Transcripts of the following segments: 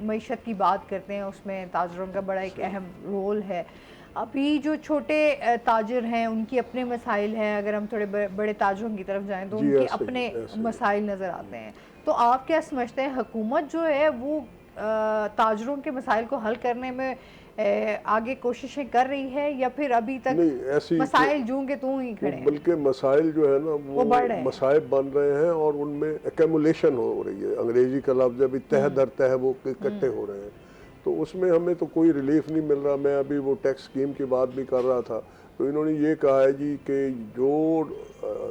मईशत की बात करते हैं उसमें ताजरों का बड़ा एक अहम रोल है। अभी जो छोटे ताजिर हैं उनकी अपने मसाइल हैं, अगर हम थोड़े बड़े ताजरों की तरफ जाएं तो जी उनके ऐसे अपने ही ऐसे ही। मसाइल नज़र आते हैं। तो आप क्या समझते हैं, हुकूमत जो है वो ताजरों के मसाइल को हल करने में आगे कोशिशें कर रही है, या फिर अभी तक नहीं ऐसी मसाइल जूं के तूं ही वो खड़े हैं, बल्कि मसाइल जो है ना वो वो बढ़ रहे हैं? मसाइब बन रहे हैं और उनमें एक्यूमुलेशन हो रही है, अंग्रेजी का लफ्ज़ अभी तह दर तह वो इकट्ठे हो रहे हैं। तो उसमें हमें तो कोई रिलीफ नहीं मिल रहा। मैं अभी वो टैक्स स्कीम की बात भी कर रहा था, तो इन्होंने ये कहा है जी कि जो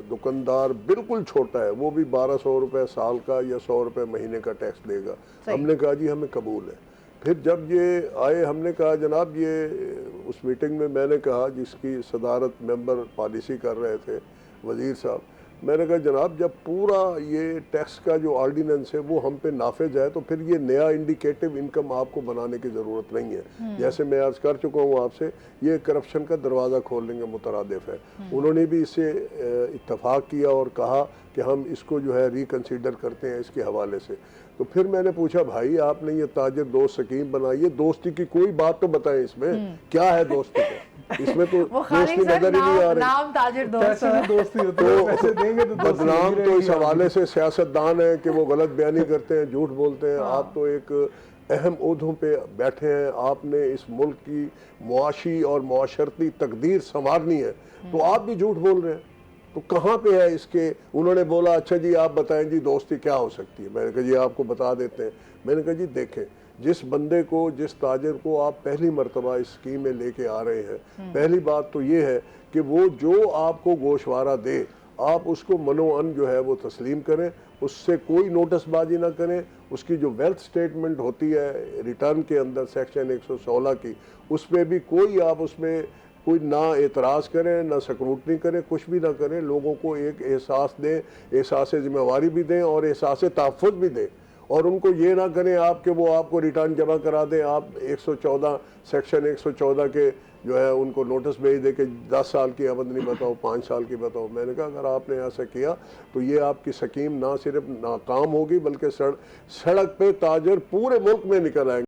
दुकानदार बिल्कुल छोटा है वो भी 1200 रुपये साल का या 100 रुपये महीने का टैक्स देगा। हमने कहा जी हमें कबूल है। फिर जब ये आए हमने कहा जनाब ये उस मीटिंग में मैंने कहा जिसकी सदारत मेंबर पॉलिसी कर रहे थे वज़ीर साहब, मैंने कहा जनाब जब पूरा ये टैक्स का जो ऑर्डिनेंस है वो हम पे नाफिज है तो फिर ये नया इंडिकेटिव इनकम आपको बनाने की ज़रूरत नहीं है। जैसे मैं अर्ज़ कर चुका हूँ आपसे, ये करप्शन का दरवाज़ा खोलने के मुतरादिफ है। उन्होंने भी इससे इत्तफाक किया और कहा कि हम इसको जो है रिकन्सिडर करते हैं इसके हवाले से। तो फिर मैंने पूछा भाई आपने ये ताजिर दोस्त स्कीम बनाई है, दोस्ती की कोई बात तो बताएं इसमें क्या है दोस्ती का, इसमें तो दोस्ती नजर ही नहीं आ रही। नाम ताजिर दोस्त पैसे से दोस्ती होती है, पैसे देंगे तो दोस्ती बदनाम नहीं तो इस रहेगी। हवाले से सियासतदान है कि वो गलत बयानी करते हैं, झूठ बोलते हैं। आप तो एक अहम ओहदों पे बैठे हैं, आपने इस मुल्क की मुआशी और मुआशरती तकदीर संवारनी है, तो आप भी झूठ बोल रहे हैं। तो कहाँ पे है इसके? उन्होंने बोला अच्छा जी आप बताएं जी दोस्ती क्या हो सकती है। मैंने कहा जी आपको बता देते हैं। मैंने कहा जी देखें, जिस बंदे को जिस ताजिर को आप पहली मरतबा इस स्कीम में लेके आ रहे हैं, पहली बात तो ये है कि वो जो आपको गोशवारा दे आप उसको मनोअन जो है वो तस्लीम करें, उससे कोई नोटिसबाजी ना करें। उसकी जो वेल्थ स्टेटमेंट होती है रिटर्न के अंदर सेक्शन 116 की, उसमें भी कोई आप उसमें कोई ना एतराज़ करें ना स्क्रूटनी करें, कुछ भी ना करें। लोगों को एक एहसास दें, एहसास ज़िम्मेवारी भी दें और एहसास तहफ़्फ़ुज़ भी दें। और उनको ये ना करें आप कि वो आपको रिटर्न जमा करा दें, आप 114 सेक्शन 114 के जो है उनको नोटिस भेज दे कि 10 साल की आमदनी बताओ, 5 साल की बताओ। मैंने कहा अगर आपने ऐसा किया तो ये आपकी स्कीम ना सिर्फ नाकाम होगी बल्कि सड़क पे ताजर पूरे मुल्क में निकल आएंगे।